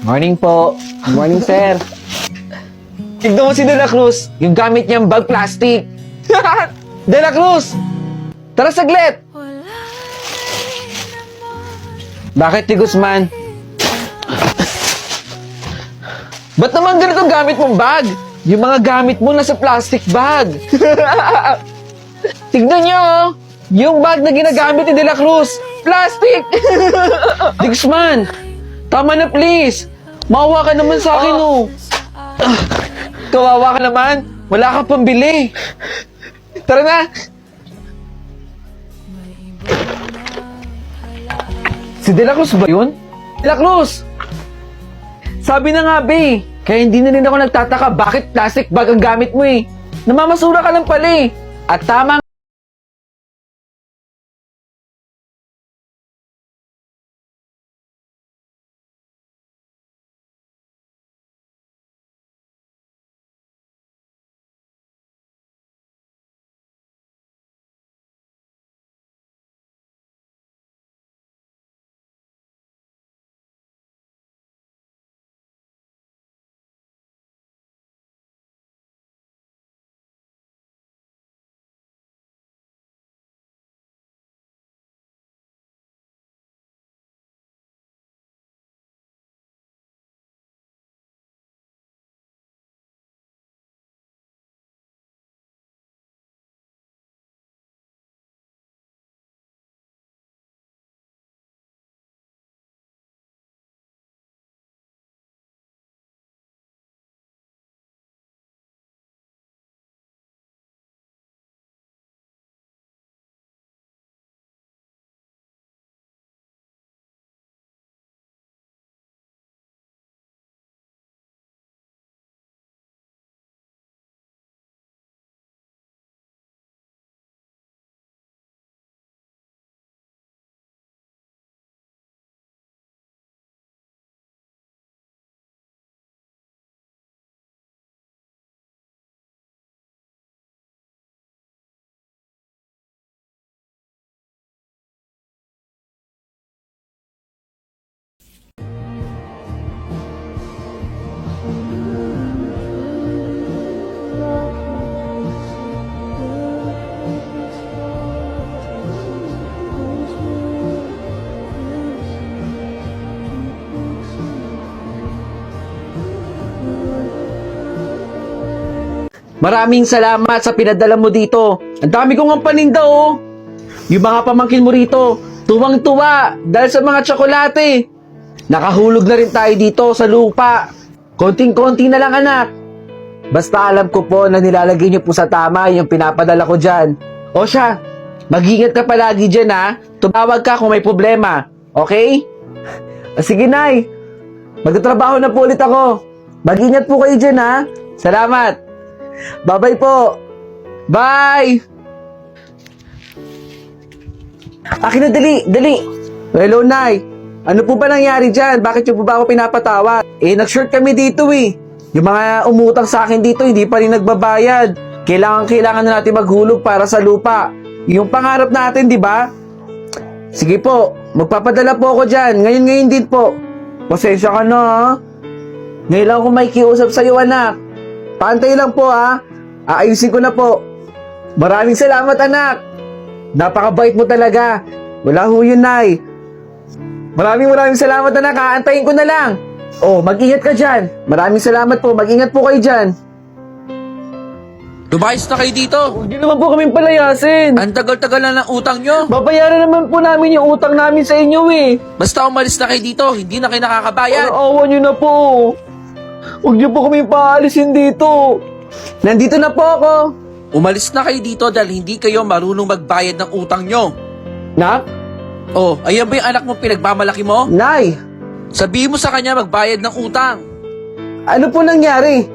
Morning po. Good morning, sir. Tignan mo si De La Cruz. Yung gamit niyang bag plastic. De La Cruz! Tara saglit! Bakit, Ti Guzman? Ba't naman ganito gamit mong bag? Yung mga gamit mo nasa plastic bag. Tignan niyo, oh. Yung bag na ginagamit ni De La Cruz. Plastic! Ti Guzman, tama na please. Maawa ka naman sa akin, oh. Kawawa ka naman. Wala kang pambili. Tara na. Si De La Cruz ba yun? De La Cruz! Sabi na nga, be. Kaya hindi na rin ako nagtataka bakit plastic bag ang gamit mo eh. Namamasura ka lang pala eh. At tama. Maraming salamat sa pinadala mo dito. Ang dami kong ang paninda, oh. Yung mga pamangkin mo rito, tuwang-tuwa dahil sa mga tsokolate. Nakahulog na rin tayo dito sa lupa. Konting-konti na lang, anak. Basta alam ko po na nilalagay niyo po sa tama yung pinapadala ko dyan. O siya, mag-ingat ka palagi dyan, ha. Tumawag ka kung may problema. Okay? Sige, Nay. Magtatrabaho na po ulit ako. Mag-ingat po kayo dyan, ha. Salamat. Bye-bye po. Bye! Akin na, dali. Hello, Nay. Ano po ba nangyari dyan? Bakit yung po ba ako pinapatawad? Nag-short kami dito eh. Yung mga umutang sa akin dito, hindi pa rin nagbabayad. Kailangan na natin maghulog para sa lupa. Yung pangarap natin, di ba? Sige po, magpapadala po ako dyan. Ngayon din po. Pasensya ka na, ha? Ngayon lang ako may kiusap sa'yo, anak. Paantay lang po, ha? Aayusin ko na po. Maraming salamat, anak. Napakabait mo talaga. Wala ho yun, Nay. Maraming salamat, anak, ha? Antayin ko na lang. Oh, mag-ingat ka dyan. Maraming salamat po. Mag-ingat po kayo dyan. Lumayas na kayo dito. Hindi naman po kami palayasin. Ang tagal-tagal na ng utang nyo. Babayaran naman po namin yung utang namin sa inyo eh. Basta umalis na kayo dito, hindi na kayo nakakabayad. Awa nyo na po. Huwag niyo po kami paalisin dito. Nandito na po ako. Umalis na kayo dito dahil hindi kayo marunong magbayad ng utang nyo. Nak? Oh, ayan ba yung anak mo pinagmamalaki mo? Nay, Sabihin mo sa kanya magbayad ng utang. ano po nangyari?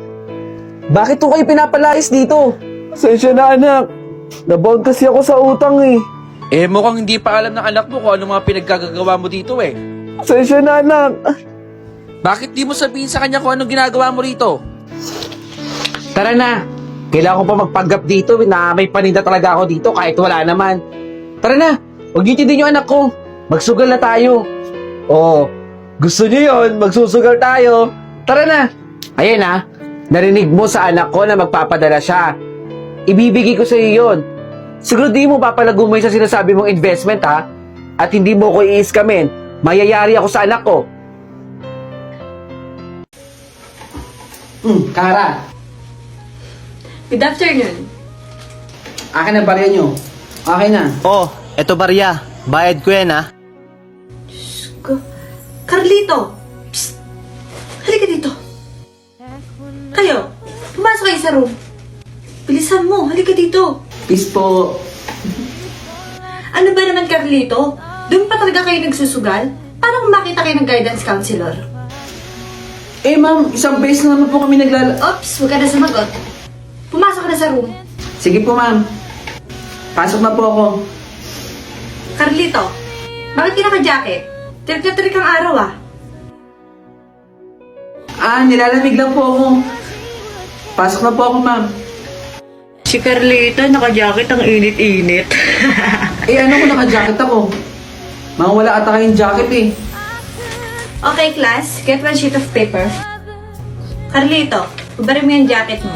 Bakit po kayo pinapalayas dito? Pasensya na, anak. Nabound kasi ako sa utang eh. Mukhang hindi pa alam ng anak mo kung ano mga pinaggagawa mo dito eh. Pasensya na, anak. Bakit di mo sabihin sa kanya kung anong ginagawa mo rito? Tara na. Kailangan ko pa magpanggap dito na may paninda talaga ako dito kahit wala naman. Tara na. Huwag niyo tindin yung anak ko. Magsugal na tayo. Oo. Gusto niyo yon? Magsusugal tayo. Tara na. Ayan ha, narinig mo sa anak ko na magpapadala siya. Ibibigay ko sa iyo yun. Siguro di mo papalago mo yung sa sinasabi mong investment ha? At hindi mo ko i-iskamin. Mayayari ako sa anak ko. Kara, Good afternoon. akin na barya nyo. Okay na. Oh, eto barya. Bayad ko yan, ha? Carlito! Psst! Halika dito. Kayo, pumasok kayo sa room. Bilisan mo, halika dito. Peace po. Ano ba naman, Carlito? Doon pa talaga kayo nagsusugal? Paano kung makita kayo ng guidance counselor? Eh ma'am, isang beses na naman po kami Oops, huwag ka na sumagot. Pumasok ka na sa room. Sige po ma'am. Pasok na po ako. Carlito, bakit ka naka-jacket? Tirik na tirik ang araw ah. Nilalamig lang po ako. Pasok na po ako ma'am. Si Carlito, naka-jacket ang init-init. Ano kung naka-jacket ako? Mga wala ata kayong jacket eh. Okay, class, get one sheet of paper. Carlito, ubarin mo yung jacket mo.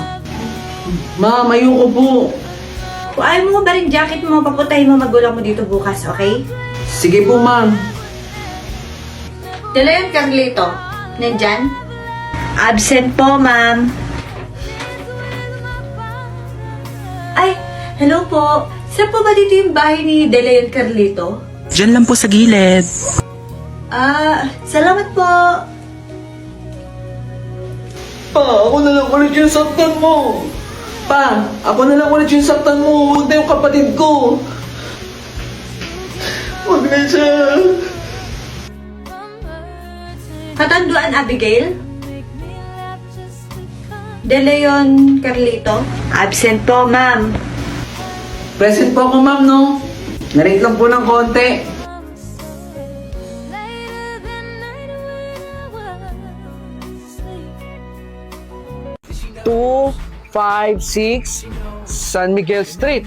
Ma'am, ayoko po. Kung ayaw mo ubarin jacket mo, paputahin mo magulang mo dito bukas, okay? Sige po ma'am. Dala yan, Carlito. Nandyan? Absent po, ma'am. Ay, hello po. Saan po ba dito yung bahay ni Delayon Carlito? Diyan lang po sa gilid. Salamat po. Pa, ako na lang ulit yung saktan mo. Pa, ako na lang ulit yung saktan mo. Huwag na yung kapatid ko. Huwag na siya. Katanduan, Abigail? Delayon Carlito? Absent po, ma'am. Present po ako ma'am, no? Narate lang po ng konti. 256 San Miguel Street.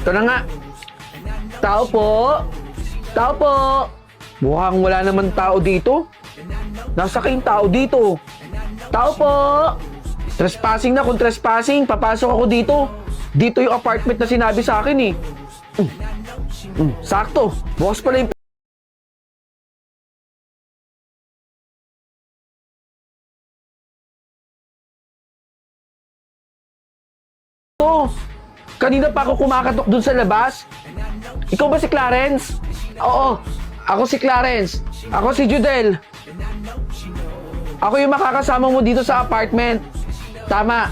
Ito na nga. Tao po. Tao po. Mukhang wala naman tao dito. Nasa kayong tao dito. Tao po. Trespassing na. Kung trespassing, papasok ako dito. Dito yung apartment na sinabi sa akin eh. Sakto. Bukas pala yung kanina pa ako kumakatok dun sa labas. Ikaw ba si Clarence? Oo, ako si Clarence. Ako si Judel. Ako yung makakasama mo dito sa apartment. Tama.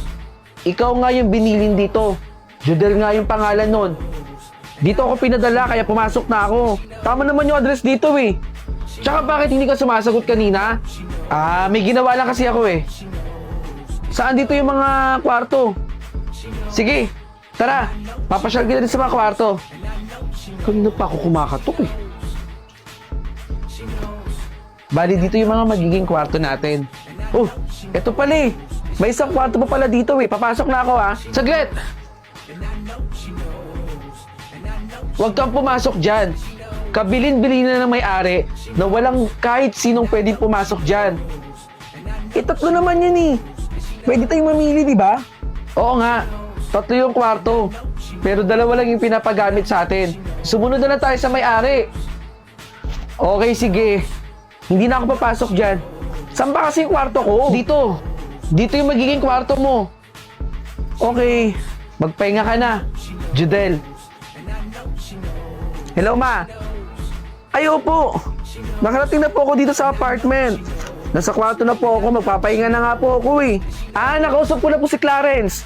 Ikaw nga yung binilin dito. Judel nga yung pangalan nun. Dito ako pinadala kaya pumasok na ako. Tama naman yung address dito eh. Tsaka bakit hindi ka sumasagot kanina? May ginawa lang kasi ako eh. Saan dito yung mga kwarto? Sige, tara. Papasyal kita din sa mga kwarto. Kanina pa ako kumakatok eh. Bali, dito yung mga magiging kwarto natin. Oh, eto pala eh. May isang kwarto pa pala dito eh. Papasok na ako ah. Saglit! Huwag kang pumasok dyan. Kabilin-bilin na ng may-ari na walang kahit sinong pwedeng pumasok dyan. Tatlo naman yan eh. Pwede tayong mamili, di ba? Oo nga. 3 yung kwarto. Pero 2 lang yung pinapagamit sa atin. Sumunod na lang tayo sa may-ari. Okay, sige. Hindi na ako papasok dyan. Saan ba kasi yung kwarto ko? Dito. Dito yung magiging kwarto mo. Okay. Magpahinga ka na. Judel. Hello, ma. Ayo po. Nakarating na po ako dito sa apartment. Nasa kwarto na po ako. Magpapahinga na nga po ako eh. Nakausap ko na po si Clarence.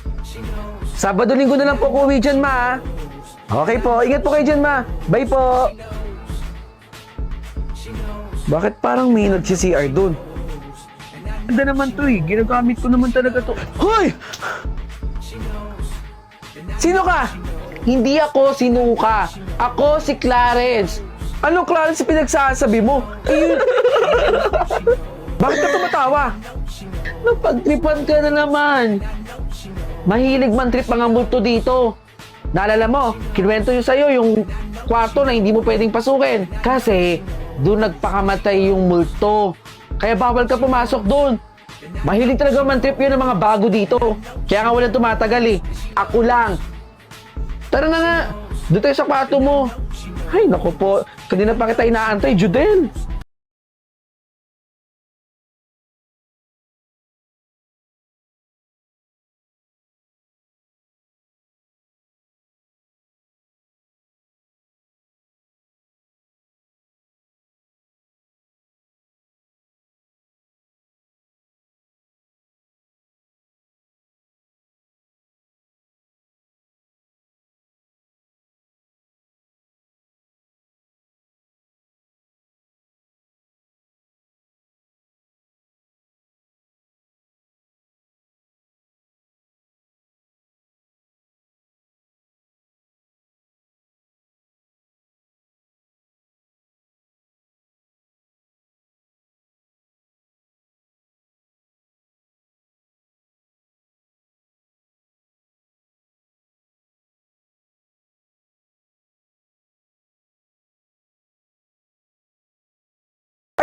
Sabado-linggo na lang po ako uwi dyan, ma. Okay po. Ingat po kayo dyan, ma. Bye po. Bakit parang may nag-CR dun? Ganda naman to eh. Ginagamit ko naman talaga to. Hoy! Sino ka? Hindi ako sinuka. Ako si Clarence. Anong Clarence pinagsasabi mo? Bakit ka tumatawa? Napagtripan ka na naman. Mahilig man trip mga multo dito. Naalala mo, kinuwento yung sa'yo yung kwarto na hindi mo pwedeng pasukin. Kasi doon nagpakamatay yung multo. Kaya bawal ka pumasok doon. Mahilig talaga man-trip yun ng mga bago dito. Kaya nga walang tumatagal eh. Ako lang. Tara na nga. Doon tayo sa kwarto mo. Ay, naku po. Kanina pa kita inaantay, Judel.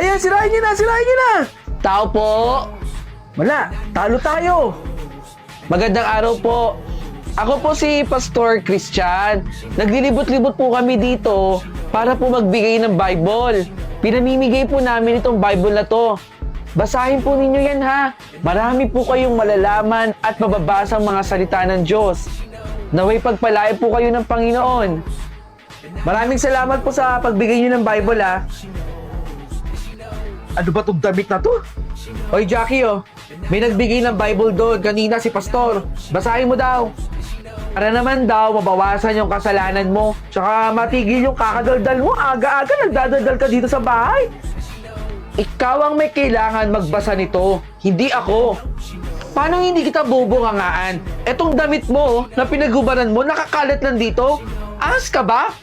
Ayan, sirahin niyo na, sirahin niyo na! Tao po! Wala, talo tayo! Magandang araw po. Ako po si Pastor Christian. Naglilibot-libot po kami dito para po magbigay ng Bible. Pinamimigay po namin itong Bible na to. Basahin po ninyo yan ha. Marami po kayong malalaman at mababasang mga salita ng Diyos. Naway pagpalain po kayo ng Panginoon. Maraming salamat po sa pagbigay niyo ng Bible ha. Ano ba itong damit na to? Oy Jackie oh, may nagbigay ng Bible doon kanina si Pastor. Basahin mo daw. Para naman daw mabawasan yung kasalanan mo. Tsaka matigil yung kakadaldal mo. Aga-aga nagdadaldal ka dito sa bahay. Ikaw ang may kailangan magbasa nito, hindi ako. Paano hindi kita bubungangaan? Etong damit mo na pinaghubaran mo, nakakalat lang dito. Ahas ka ba?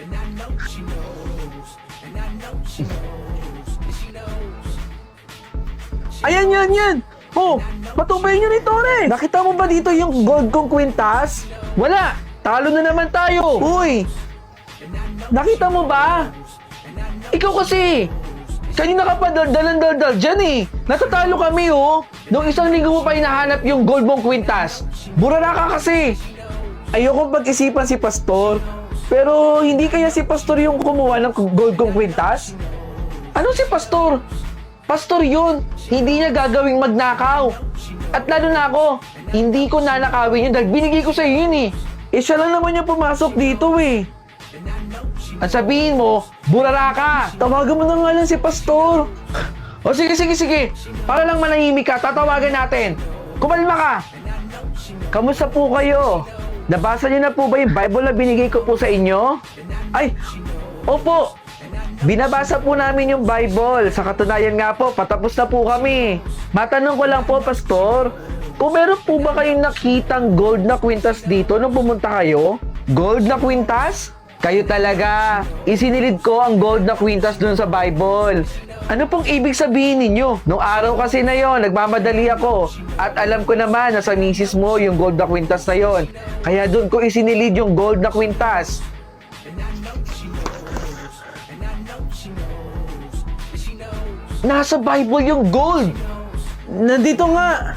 Ayan, yan, yan! Oh, patubayin nyo ni Tore! Nakita mo ba dito yung gold kong kwintas? Wala! Talo na naman tayo! Uy! Nakita mo ba? Ikaw kasi! Kanina ka pa dal-dal dyan eh! Natatalo kami oh! Nung isang linggo mo pa hinahanap yung gold mong kwintas! Burara ka kasi! Ayoko pag-isipan si Pastor, pero hindi kaya si Pastor yung kumuha ng gold kong kwintas? Ano si Pastor? Pastor yun, hindi niya gagawing magnakaw. At lalo na ako, hindi ko nanakawin yun dahil binigay ko sa yun eh. Eh siya lang naman yung pumasok dito eh. At sabihin mo, burara ka. Tawagan mo na nga lang si Pastor. O sige. Para lang manahimik ka, tatawagan natin. Kumalma ka. Kamusta po kayo? Nabasa niyo na po ba yung Bible na binigay ko po sa inyo? Ay, opo. Binabasa po namin yung Bible. Sa katunayan nga po, patapos na po kami. Matanong ko lang po, Pastor, kung meron po ba kayong nakitang gold na kwintas dito nung pumunta kayo? Gold na kwintas? Kayo talaga. Isinilid ko ang gold na kwintas dun sa Bible. Ano pong ibig sabihin ninyo? Nung araw kasi na yon, nagmamadali ako. At alam ko naman na sa misis mo yung gold na kwintas na yon. Kaya dun ko isinilid yung gold na kwintas. Nasa Bible yung gold. Nandito nga.